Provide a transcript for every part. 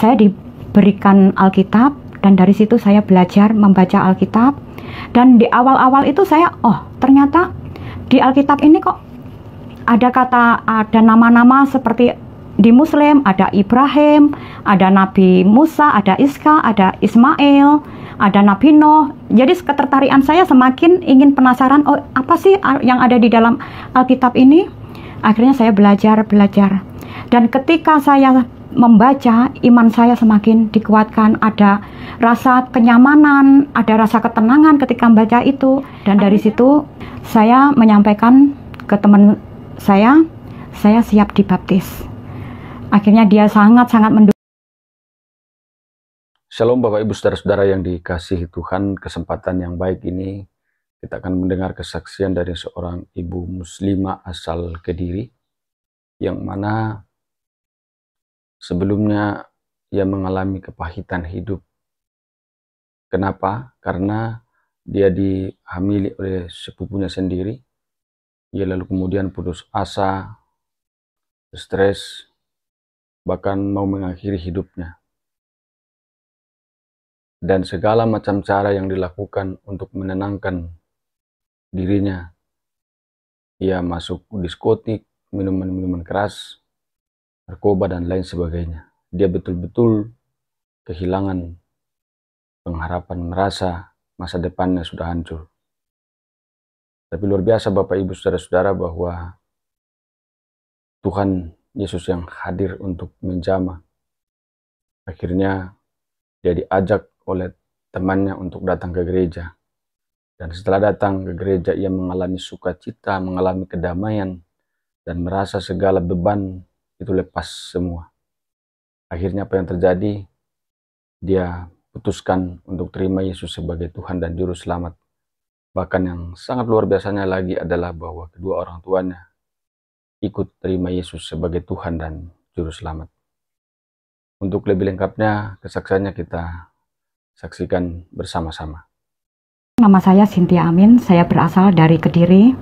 saya diberikan Alkitab, dan dari situ saya belajar membaca Alkitab. Dan di awal-awal itu saya, ternyata di Alkitab ini kok ada nama-nama seperti di Muslim, ada Ibrahim, ada Nabi Musa, ada Iska, ada Ismail, ada Nabi Nuh. Jadi ketertarikan saya semakin ingin penasaran, apa sih yang ada di dalam Alkitab ini? Akhirnya saya belajar. Dan ketika saya membaca, iman saya semakin dikuatkan, ada rasa kenyamanan, ada rasa ketenangan ketika membaca itu. Dan dari situ saya menyampaikan ke teman saya siap dibaptis. Akhirnya dia sangat-sangat mendukung. Shalom Bapak Ibu Saudara-saudara yang dikasihi Tuhan, kesempatan yang baik ini kita akan mendengar kesaksian dari seorang ibu muslimah asal Kediri, yang mana sebelumnya ia mengalami kepahitan hidup. Kenapa? Karena dia dihamili oleh sepupunya sendiri. Ia lalu kemudian putus asa, stres, bahkan mau mengakhiri hidupnya. Dan segala macam cara yang dilakukan untuk menenangkan dirinya. Ia masuk diskotik, minuman-minuman keras, narkoba, dan lain sebagainya. Dia betul-betul kehilangan pengharapan, merasa masa depannya sudah hancur. Tapi luar biasa Bapak Ibu Saudara-saudara bahwa Tuhan Yesus yang hadir untuk menjamah. Akhirnya dia diajak oleh temannya untuk datang ke gereja. Dan setelah datang ke gereja, ia mengalami sukacita, mengalami kedamaian, dan merasa segala beban itu lepas semua. Akhirnya apa yang terjadi? Dia putuskan untuk terima Yesus sebagai Tuhan dan Juru Selamat. Bahkan yang sangat luar biasanya lagi adalah bahwa kedua orang tuanya ikut terima Yesus sebagai Tuhan dan Juru Selamat. Untuk lebih lengkapnya, kesaksiannya kita saksikan bersama-sama. Nama saya Cynthia Amin, saya berasal dari Kediri.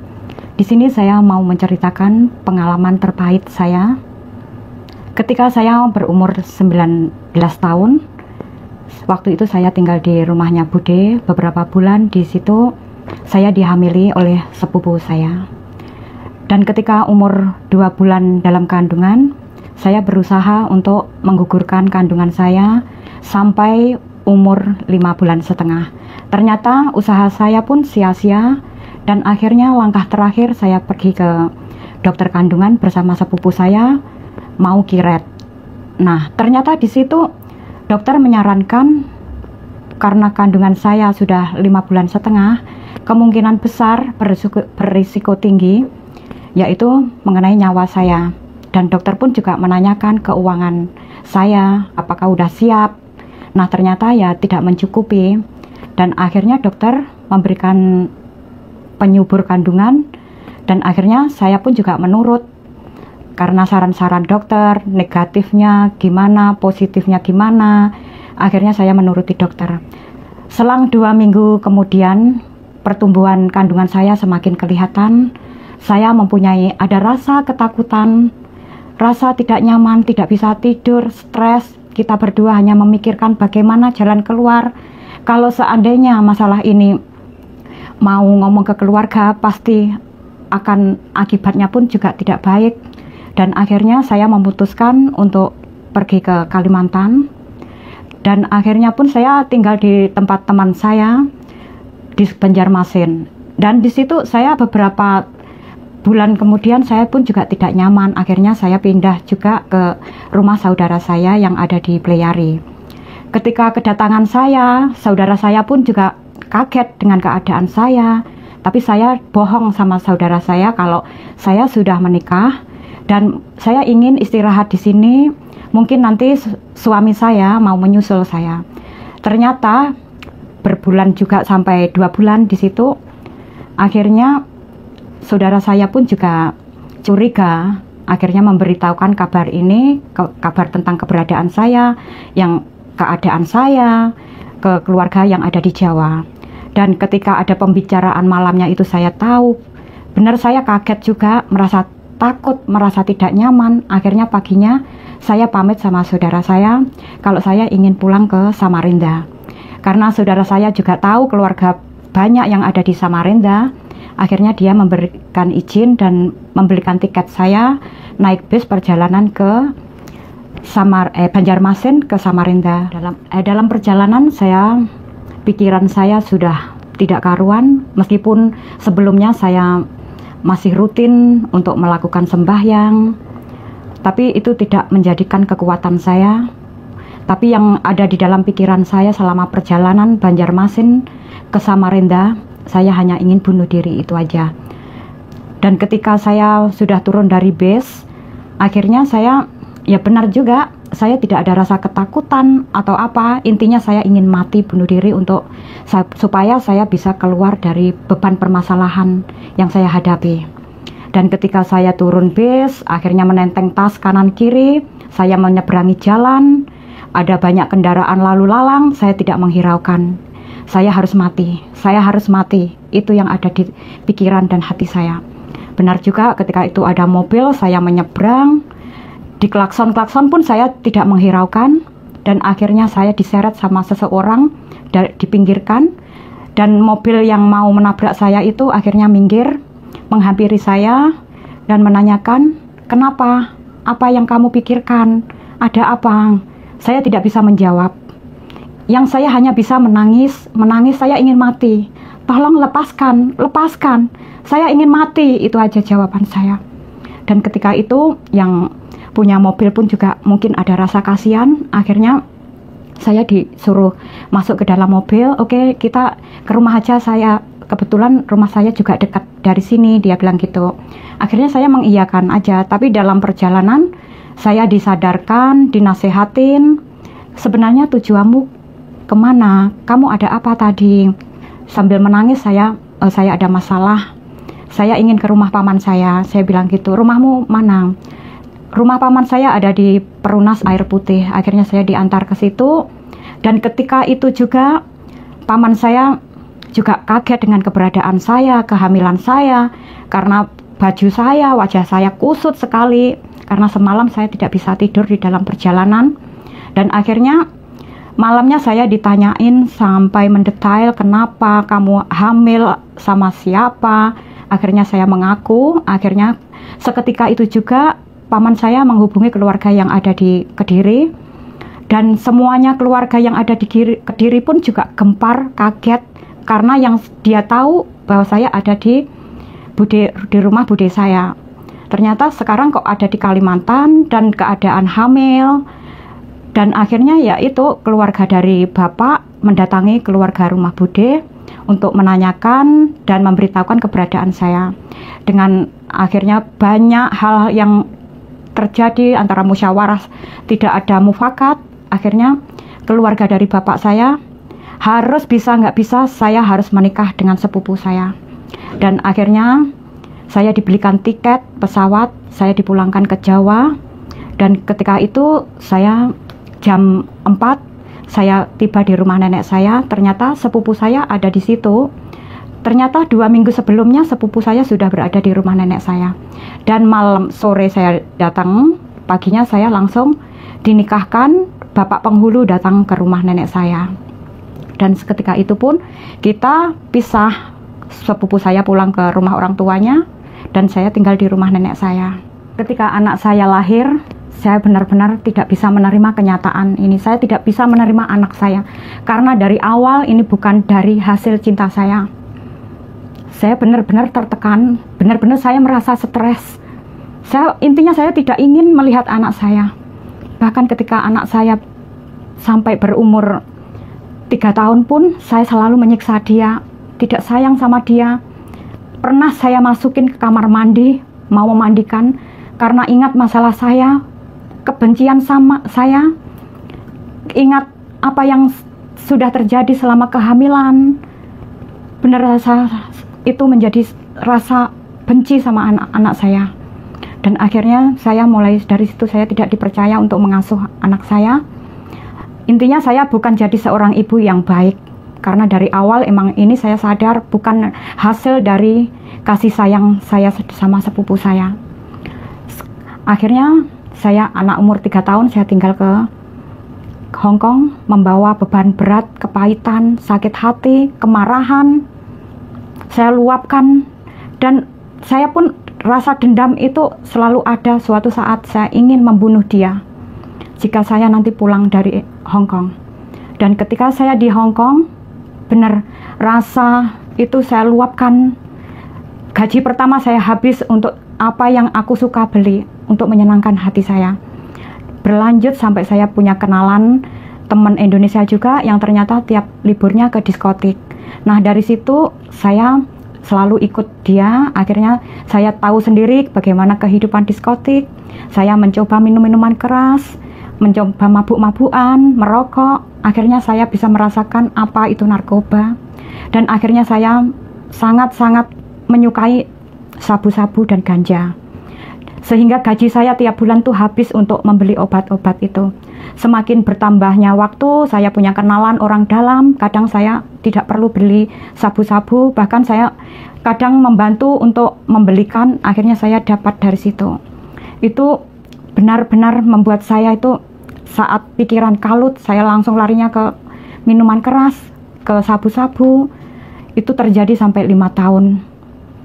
Di sini saya mau menceritakan pengalaman terpahit saya. Ketika saya berumur 19 tahun, waktu itu saya tinggal di rumahnya Bude beberapa bulan. Di situ saya dihamili oleh sepupu saya. Dan ketika umur 2 bulan dalam kandungan, saya berusaha untuk menggugurkan kandungan saya sampai umur 5 bulan setengah. Ternyata usaha saya pun sia-sia, dan akhirnya langkah terakhir saya pergi ke dokter kandungan bersama sepupu saya, mau kiret. Nah, ternyata di situ dokter menyarankan karena kandungan saya sudah 5 bulan setengah, kemungkinan besar berisiko tinggi, yaitu mengenai nyawa saya. Dan dokter pun juga menanyakan keuangan saya, apakah udah siap. Nah, ternyata ya tidak mencukupi. Dan akhirnya dokter memberikan penyubur kandungan, dan akhirnya saya pun juga menurut. Karena saran-saran dokter, negatifnya gimana, positifnya gimana, akhirnya saya menuruti dokter. Selang 2 minggu kemudian, pertumbuhan kandungan saya semakin kelihatan. Saya mempunyai ada rasa ketakutan, rasa tidak nyaman, tidak bisa tidur, stres. Kita berdua hanya memikirkan bagaimana jalan keluar. Kalau seandainya masalah ini mau ngomong ke keluarga, pasti akan akibatnya pun juga tidak baik. Dan akhirnya saya memutuskan untuk pergi ke Kalimantan. Dan akhirnya pun saya tinggal di tempat teman saya di Banjarmasin. Dan di situ saya beberapa bulan kemudian saya pun juga tidak nyaman. Akhirnya saya pindah juga ke rumah saudara saya yang ada di Pleiari. Ketika kedatangan saya, saudara saya pun juga kaget dengan keadaan saya. Tapi saya bohong sama saudara saya kalau saya sudah menikah dan saya ingin istirahat di sini. Mungkin nanti suami saya mau menyusul saya. Ternyata berbulan juga sampai 2 bulan di situ. Akhirnya saudara saya pun juga curiga. Akhirnya memberitahukan kabar ini, kabar tentang keberadaan saya, keadaan saya ke keluarga yang ada di Jawa. Dan ketika ada pembicaraan malamnya itu saya tahu, benar saya kaget juga, merasa takut, merasa tidak nyaman. Akhirnya paginya saya pamit sama saudara saya kalau saya ingin pulang ke Samarinda. Karena saudara saya juga tahu keluarga banyak yang ada di Samarinda, akhirnya dia memberikan izin dan membelikan tiket saya naik bis perjalanan ke Banjarmasin ke Samarinda. Dalam perjalanan pikiran saya sudah tidak karuan, meskipun sebelumnya saya masih rutin untuk melakukan sembahyang, tapi itu tidak menjadikan kekuatan saya. Tapi yang ada di dalam pikiran saya selama perjalanan Banjarmasin ke Samarinda, saya hanya ingin bunuh diri, itu aja. Dan ketika saya sudah turun dari bis, akhirnya saya, ya benar juga, saya tidak ada rasa ketakutan atau apa. Intinya saya ingin mati, bunuh diri supaya saya bisa keluar dari beban permasalahan yang saya hadapi. Dan ketika saya turun bis, akhirnya menenteng tas kanan kiri, saya menyeberangi jalan, ada banyak kendaraan lalu lalang, saya tidak menghiraukan. Saya harus mati, saya harus mati. Itu yang ada di pikiran dan hati saya. Benar juga ketika itu ada mobil, saya menyeberang, di klakson-klakson pun saya tidak menghiraukan, dan akhirnya saya diseret sama seseorang, dipinggirkan, dan mobil yang mau menabrak saya itu akhirnya minggir, menghampiri saya dan menanyakan, "Kenapa? Apa yang kamu pikirkan? Ada apa?" Saya tidak bisa menjawab. Yang saya hanya bisa menangis, saya ingin mati. "Tolong lepaskan, lepaskan. Saya ingin mati." Itu aja jawaban saya. Dan ketika itu yang punya mobil pun juga mungkin ada rasa kasihan. Akhirnya saya disuruh masuk ke dalam mobil. "Oke, kita ke rumah aja, kebetulan rumah saya juga dekat dari sini," dia bilang gitu. Akhirnya saya mengiyakan aja, tapi dalam perjalanan saya disadarkan, dinasehatin, "Sebenarnya tujuanmu kemana? Kamu ada apa tadi?" Sambil menangis saya ada masalah, saya ingin ke rumah paman saya. Saya bilang gitu. "Rumahmu mana?" "Rumah paman saya ada di Perumnas Air Putih." Akhirnya saya diantar ke situ, dan ketika itu juga paman saya juga kaget dengan keberadaan saya, kehamilan saya, karena baju saya, wajah saya kusut sekali, karena semalam saya tidak bisa tidur di dalam perjalanan. Dan akhirnya malamnya saya ditanyain sampai mendetail, "Kenapa kamu hamil, sama siapa?" Akhirnya saya mengaku. Akhirnya seketika itu juga paman saya menghubungi keluarga yang ada di Kediri, dan semuanya keluarga yang ada di Kediri pun juga gempar, kaget, karena yang dia tahu bahwa saya ada di rumah bude saya. Ternyata sekarang kok ada di Kalimantan dan keadaan hamil. Dan akhirnya ya itu keluarga dari bapak mendatangi keluarga rumah bude untuk menanyakan dan memberitahukan keberadaan saya. Dengan akhirnya banyak hal yang terjadi antara musyawarah, tidak ada mufakat. Akhirnya keluarga dari bapak saya harus bisa nggak bisa, saya harus menikah dengan sepupu saya. Dan akhirnya saya dibelikan tiket pesawat, saya dipulangkan ke Jawa. Dan ketika itu saya jam 4 saya tiba di rumah nenek saya. Ternyata sepupu saya ada di situ. Ternyata 2 minggu sebelumnya sepupu saya sudah berada di rumah nenek saya. Dan malam sore saya datang, paginya saya langsung dinikahkan. Bapak penghulu datang ke rumah nenek saya. Dan seketika itu pun kita pisah. Sepupu saya pulang ke rumah orang tuanya dan saya tinggal di rumah nenek saya. Ketika anak saya lahir, saya benar-benar tidak bisa menerima kenyataan ini. Saya tidak bisa menerima anak saya karena dari awal ini bukan dari hasil cinta saya. Saya benar-benar tertekan, benar-benar saya merasa stres. Intinya saya tidak ingin melihat anak saya. Bahkan ketika anak saya sampai berumur 3 tahun pun saya selalu menyiksa dia, tidak sayang sama dia. Pernah saya masukin ke kamar mandi, mau memandikan, karena ingat masalah saya, kebencian sama saya, ingat apa yang sudah terjadi selama kehamilan. Benar rasa itu menjadi rasa benci sama anak-anak saya. Dan akhirnya saya mulai dari situ saya tidak dipercaya untuk mengasuh anak saya. Intinya saya bukan jadi seorang ibu yang baik. Karena dari awal emang ini saya sadar bukan hasil dari kasih sayang saya sama sepupu saya. Akhirnya saya anak umur 3 tahun, saya tinggal ke Hong Kong, membawa beban berat, kepahitan, sakit hati, kemarahan, saya luapkan. Dan saya pun rasa dendam itu selalu ada. Suatu saat saya ingin membunuh dia jika saya nanti pulang dari Hong Kong. Dan ketika saya di Hong Kong, benar rasa itu saya luapkan. Gaji pertama saya habis untuk apa yang aku suka beli untuk menyenangkan hati saya. Berlanjut sampai saya punya kenalan teman Indonesia juga yang ternyata tiap liburnya ke diskotik. Nah, dari situ saya selalu ikut dia. Akhirnya saya tahu sendiri bagaimana kehidupan diskotik. Saya mencoba minum-minuman keras, mencoba mabuk-mabukan, merokok. Akhirnya saya bisa merasakan apa itu narkoba. Dan akhirnya saya sangat-sangat menyukai sabu-sabu dan ganja. Sehingga gaji saya tiap bulan tuh habis untuk membeli obat-obat itu. Semakin bertambahnya waktu, saya punya kenalan orang dalam. Kadang saya tidak perlu beli sabu-sabu, bahkan saya kadang membantu untuk membelikan. Akhirnya saya dapat dari situ. Itu benar-benar membuat saya itu saat pikiran kalut, saya langsung larinya ke minuman keras, ke sabu-sabu. Itu terjadi sampai 5 tahun.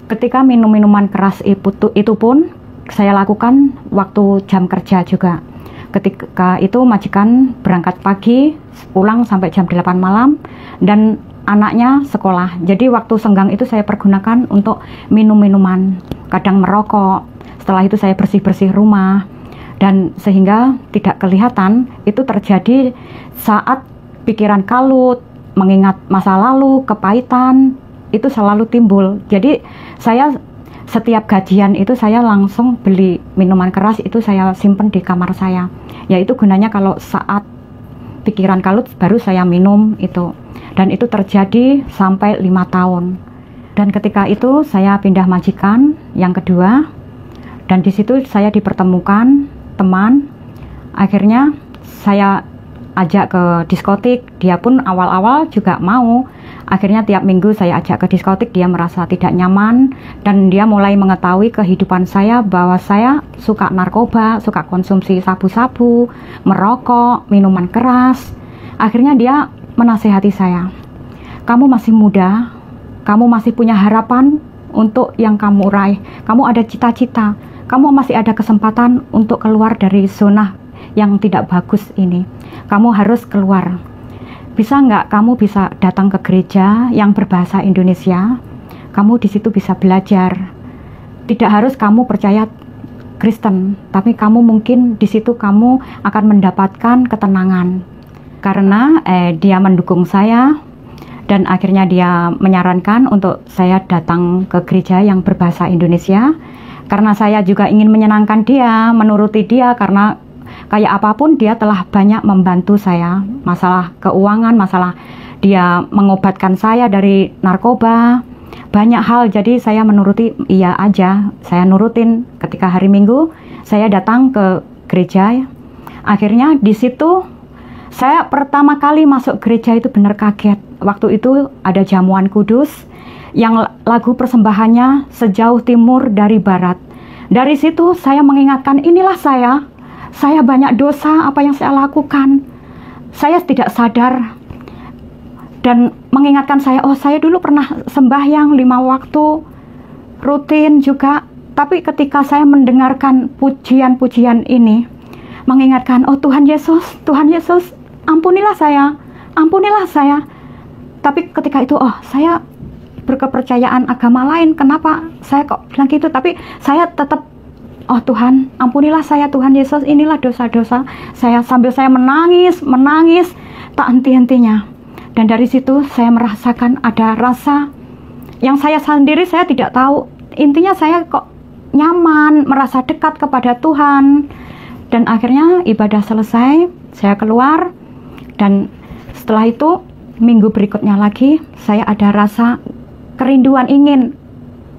Ketika minum minuman keras itu pun saya lakukan waktu jam kerja juga. Ketika itu majikan berangkat pagi, pulang sampai jam 8 malam, dan anaknya sekolah. Jadi waktu senggang itu saya pergunakan untuk minum-minuman, kadang merokok. Setelah itu saya bersih-bersih rumah. Dan sehingga tidak kelihatan, itu terjadi saat pikiran kalut, mengingat masa lalu, kepahitan, itu selalu timbul. Jadi saya setiap gajian itu saya langsung beli minuman keras, itu saya simpen di kamar saya. Yaitu gunanya kalau saat pikiran kalut baru saya minum itu. Dan itu terjadi sampai 5 tahun. Dan ketika itu saya pindah majikan yang kedua. Dan di situ saya dipertemukan teman. Akhirnya saya ajak ke diskotik. Dia pun awal-awal juga mau. Akhirnya tiap minggu saya ajak ke diskotik, dia merasa tidak nyaman dan dia mulai mengetahui kehidupan saya bahwa saya suka narkoba, suka konsumsi sabu-sabu, merokok, minuman keras. Akhirnya dia menasehati saya, kamu masih muda, kamu masih punya harapan untuk yang kamu raih, kamu ada cita-cita, kamu masih ada kesempatan untuk keluar dari zona yang tidak bagus ini, kamu harus keluar. Bisa nggak kamu bisa datang ke gereja yang berbahasa Indonesia? Kamu di situ bisa belajar. Tidak harus kamu percaya Kristen, tapi kamu mungkin di situ kamu akan mendapatkan ketenangan. Karena dia mendukung saya dan akhirnya dia menyarankan untuk saya datang ke gereja yang berbahasa Indonesia. Karena saya juga ingin menyenangkan dia, menuruti dia, karena kayak apapun dia telah banyak membantu saya, masalah keuangan, masalah dia mengobatkan saya dari narkoba, banyak hal. Jadi saya menuruti, iya aja, saya nurutin. Ketika hari Minggu saya datang ke gereja. Akhirnya di situ saya pertama kali masuk gereja itu benar kaget. Waktu itu ada jamuan kudus yang lagu persembahannya Sejauh Timur dari Barat. Dari situ saya mengingatkan, inilah saya banyak dosa apa yang saya lakukan. Saya tidak sadar dan mengingatkan saya, oh saya dulu pernah sembahyang 5 waktu rutin juga. Tapi ketika saya mendengarkan pujian-pujian ini, mengingatkan, oh Tuhan Yesus, ampunilah saya. Tapi ketika itu, oh saya berkepercayaan agama lain, kenapa saya kok bilang gitu? Tapi saya tetap, oh Tuhan, ampunilah saya, Tuhan Yesus, inilah dosa-dosa saya. Sambil saya menangis, tak henti-hentinya. Dan dari situ saya merasakan ada rasa yang saya sendiri saya tidak tahu. Intinya saya kok nyaman, merasa dekat kepada Tuhan. Dan akhirnya ibadah selesai, saya keluar. Dan setelah itu, minggu berikutnya lagi, saya ada rasa kerinduan ingin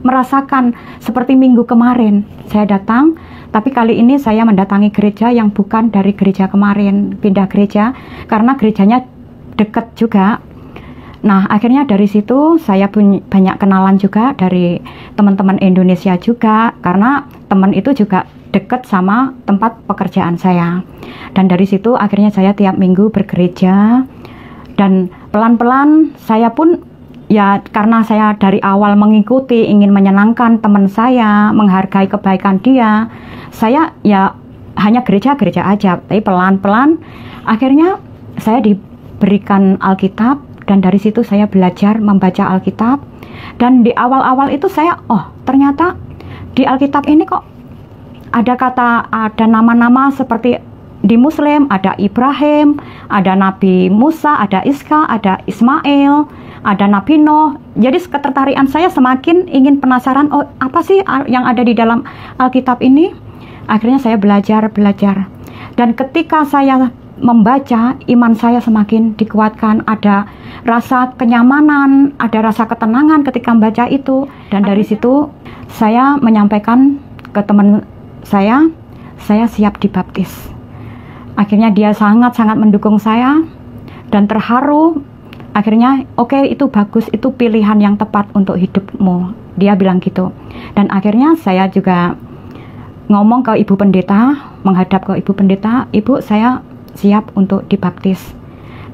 merasakan seperti minggu kemarin. Saya datang, tapi kali ini saya mendatangi gereja yang bukan dari gereja kemarin, pindah gereja karena gerejanya dekat juga. Nah, akhirnya dari situ saya pun banyak kenalan juga dari teman-teman Indonesia juga, karena teman itu juga dekat sama tempat pekerjaan saya. Dan dari situ akhirnya saya tiap minggu bergereja, dan pelan-pelan saya pun ya, karena saya dari awal mengikuti, ingin menyenangkan teman saya, menghargai kebaikan dia, saya ya hanya gereja-gereja aja. Tapi pelan-pelan akhirnya saya diberikan Alkitab, dan dari situ saya belajar membaca Alkitab. Dan di awal-awal itu saya, ternyata di Alkitab ini kok ada nama-nama seperti di Muslim, ada Ibrahim, ada Nabi Musa, ada Iska, ada Ismail, ada Nabi Nuh. Jadi ketertarikan saya semakin ingin penasaran, apa sih yang ada di dalam Alkitab ini? Akhirnya saya belajar. Dan ketika saya membaca, iman saya semakin dikuatkan, ada rasa kenyamanan, ada rasa ketenangan ketika membaca itu. Dan dari situ saya menyampaikan ke teman saya siap dibaptis. Akhirnya dia sangat-sangat mendukung saya dan terharu. Akhirnya oke, itu bagus, itu pilihan yang tepat untuk hidupmu, dia bilang gitu. Dan akhirnya saya juga ngomong ke ibu pendeta, menghadap ke ibu pendeta, ibu, saya siap untuk dibaptis.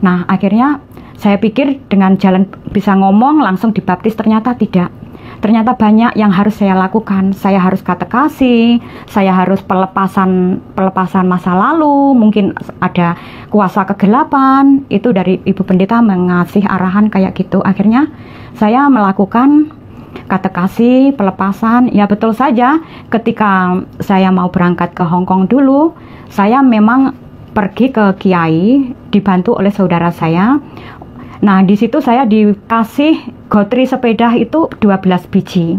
Nah, akhirnya saya pikir dengan jalan bisa ngomong langsung dibaptis, ternyata tidak. Ternyata banyak yang harus saya lakukan. Saya harus katekasi, saya harus pelepasan masa lalu, mungkin ada kuasa kegelapan. Itu dari ibu pendeta mengasih arahan kayak gitu. Akhirnya saya melakukan katekasi, pelepasan. Ya betul saja, ketika saya mau berangkat ke Hong Kong dulu, saya memang pergi ke kiai, dibantu oleh saudara saya. Nah, di situ saya dikasih gotri sepeda itu 12 biji.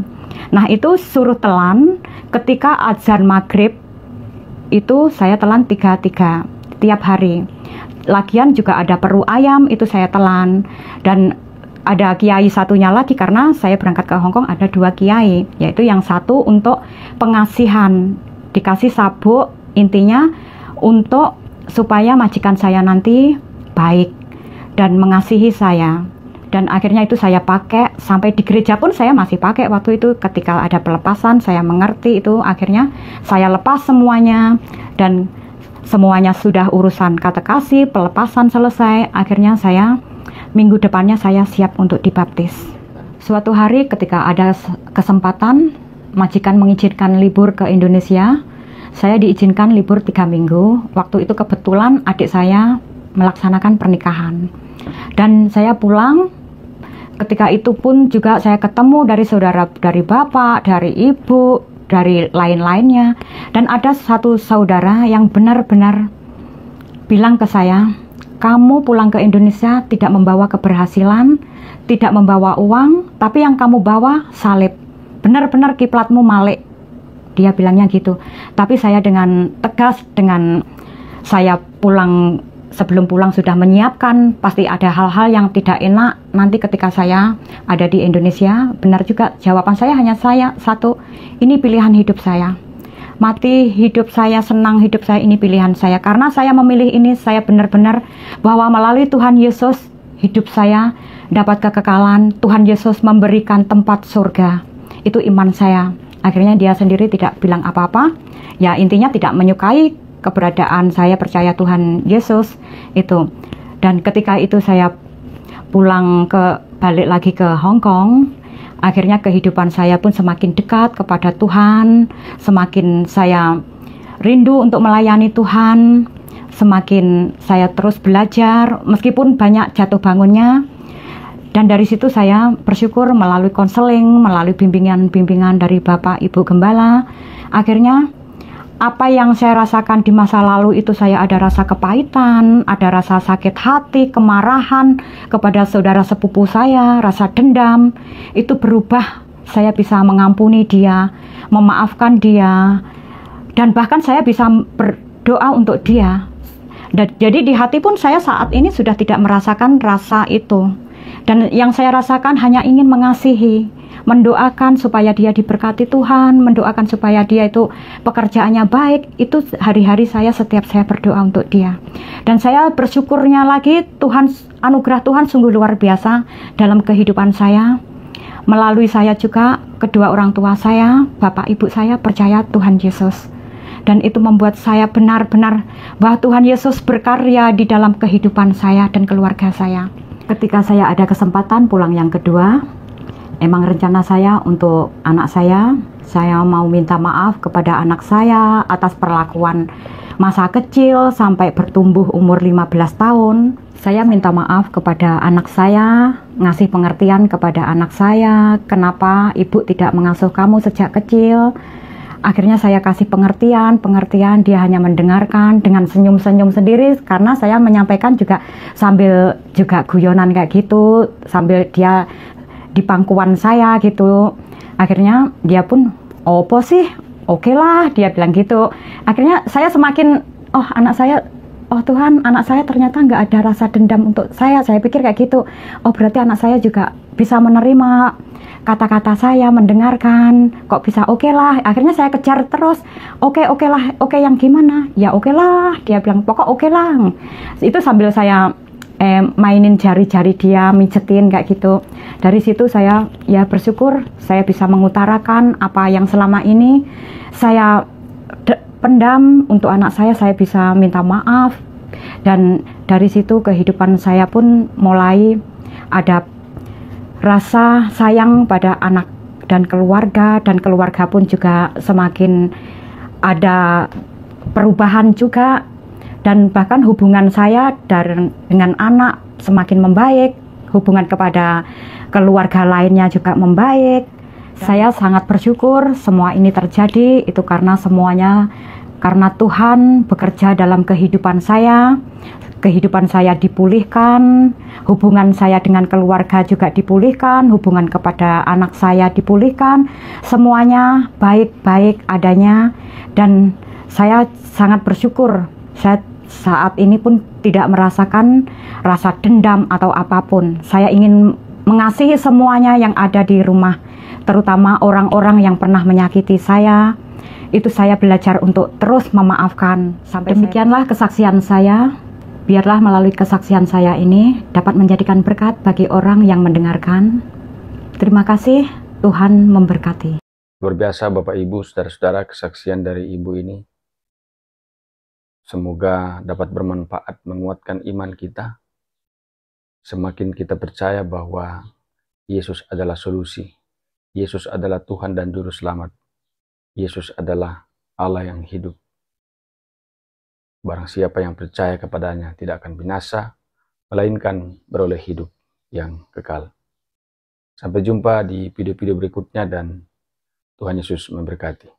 Nah, itu suruh telan ketika azan maghrib, itu saya telan 3 tiap hari. Lagian juga ada peru ayam, itu saya telan. Dan ada kiai satunya lagi, karena saya berangkat ke Hong Kong ada 2 kiai, yaitu yang satu untuk pengasihan, dikasih sabuk, intinya untuk supaya majikan saya nanti baik dan mengasihi saya. Dan akhirnya itu saya pakai, sampai di gereja pun saya masih pakai waktu itu. Ketika ada pelepasan, saya mengerti itu. Akhirnya saya lepas semuanya, dan semuanya sudah urusan katekasi, pelepasan selesai. Akhirnya saya minggu depannya saya siap untuk dibaptis. Suatu hari ketika ada kesempatan, majikan mengizinkan libur ke Indonesia, saya diizinkan libur 3 minggu. Waktu itu kebetulan adik saya melaksanakan pernikahan. Dan saya pulang, ketika itu pun juga saya ketemu dari saudara, dari bapak, dari ibu, dari lain-lainnya. Dan ada satu saudara yang benar-benar bilang ke saya, kamu pulang ke Indonesia tidak membawa keberhasilan, tidak membawa uang, tapi yang kamu bawa salib. Benar-benar kiplatmu malik. Dia bilangnya gitu. Tapi saya dengan tegas, dengan saya pulang, sebelum pulang sudah menyiapkan, pasti ada hal-hal yang tidak enak nanti ketika saya ada di Indonesia. Benar juga, jawaban saya hanya satu, ini pilihan hidup saya. Mati hidup saya, senang hidup saya, ini pilihan saya. Karena saya memilih ini, saya benar-benar bahwa melalui Tuhan Yesus, hidup saya dapat kekekalan. Tuhan Yesus memberikan tempat surga. Itu iman saya. Akhirnya dia sendiri tidak bilang apa-apa. Ya intinya tidak menyukai keberadaan saya percaya Tuhan Yesus itu. Dan ketika itu saya balik lagi ke Hong Kong, akhirnya kehidupan saya pun semakin dekat kepada Tuhan, semakin saya rindu untuk melayani Tuhan, semakin saya terus belajar meskipun banyak jatuh bangunnya. Dan dari situ saya bersyukur melalui konseling, melalui bimbingan dari Bapak Ibu Gembala, akhirnya apa yang saya rasakan di masa lalu itu, saya ada rasa kepahitan, ada rasa sakit hati, kemarahan kepada saudara sepupu saya, rasa dendam, itu berubah. Saya bisa mengampuni dia, memaafkan dia, dan bahkan saya bisa berdoa untuk dia. Dan jadi di hati pun saya saat ini sudah tidak merasakan rasa itu. Dan yang saya rasakan hanya ingin mengasihi, mendoakan supaya dia diberkati Tuhan, mendoakan supaya dia itu pekerjaannya baik. Itu hari-hari setiap saya berdoa untuk dia. Dan saya bersyukurnya lagi, anugerah Tuhan sungguh luar biasa dalam kehidupan saya. Melalui saya juga, kedua orang tua saya, bapak ibu saya percaya Tuhan Yesus. Dan itu membuat saya benar-benar bahwa Tuhan Yesus berkarya di dalam kehidupan saya dan keluarga saya. Ketika saya ada kesempatan pulang yang kedua, emang rencana saya untuk anak saya mau minta maaf kepada anak saya atas perlakuan masa kecil sampai bertumbuh umur 15 tahun. Saya minta maaf kepada anak saya, ngasih pengertian kepada anak saya, kenapa ibu tidak mengasuh kamu sejak kecil. Akhirnya saya kasih pengertian, dia hanya mendengarkan dengan senyum-senyum sendiri, karena saya menyampaikan juga sambil juga guyonan kayak gitu, sambil dia di pangkuan saya gitu. Akhirnya dia pun, opo sih, oke lah, dia bilang gitu. Akhirnya saya semakin, oh Tuhan, anak saya ternyata nggak ada rasa dendam untuk saya pikir kayak gitu. Oh berarti anak saya juga bisa menerima kata-kata saya, mendengarkan, kok bisa oke lah. Akhirnya saya kejar terus, oke lah, oke yang gimana? Ya oke lah, dia bilang pokok oke lah. Itu sambil saya mainin jari-jari dia, mijetin kayak gitu. Dari situ saya ya bersyukur saya bisa mengutarakan apa yang selama ini saya pendam untuk anak saya bisa minta maaf. Dan dari situ kehidupan saya pun mulai ada rasa sayang pada anak dan keluarga pun juga semakin ada perubahan juga, dan bahkan hubungan saya dengan anak semakin membaik, hubungan kepada keluarga lainnya juga membaik. Saya sangat bersyukur semua ini terjadi, itu karena semuanya karena Tuhan bekerja dalam kehidupan saya dipulihkan, hubungan saya dengan keluarga juga dipulihkan, hubungan kepada anak saya dipulihkan, semuanya baik-baik adanya, dan saya sangat bersyukur. Saya saat ini pun tidak merasakan rasa dendam atau apapun. Saya ingin mengasihi semuanya yang ada di rumah, terutama orang-orang yang pernah menyakiti saya. Itu saya belajar untuk terus memaafkan. Sampai demikianlah kesaksian saya. Biarlah melalui kesaksian saya ini dapat menjadikan berkat bagi orang yang mendengarkan. Terima kasih, Tuhan memberkati. Luar biasa Bapak Ibu, saudara-saudara, kesaksian dari Ibu ini. Semoga dapat bermanfaat menguatkan iman kita. Semakin kita percaya bahwa Yesus adalah solusi. Yesus adalah Tuhan dan Juru Selamat. Yesus adalah Allah yang hidup. Barang siapa yang percaya kepadanya tidak akan binasa, melainkan beroleh hidup yang kekal. Sampai jumpa di video-video berikutnya dan Tuhan Yesus memberkati.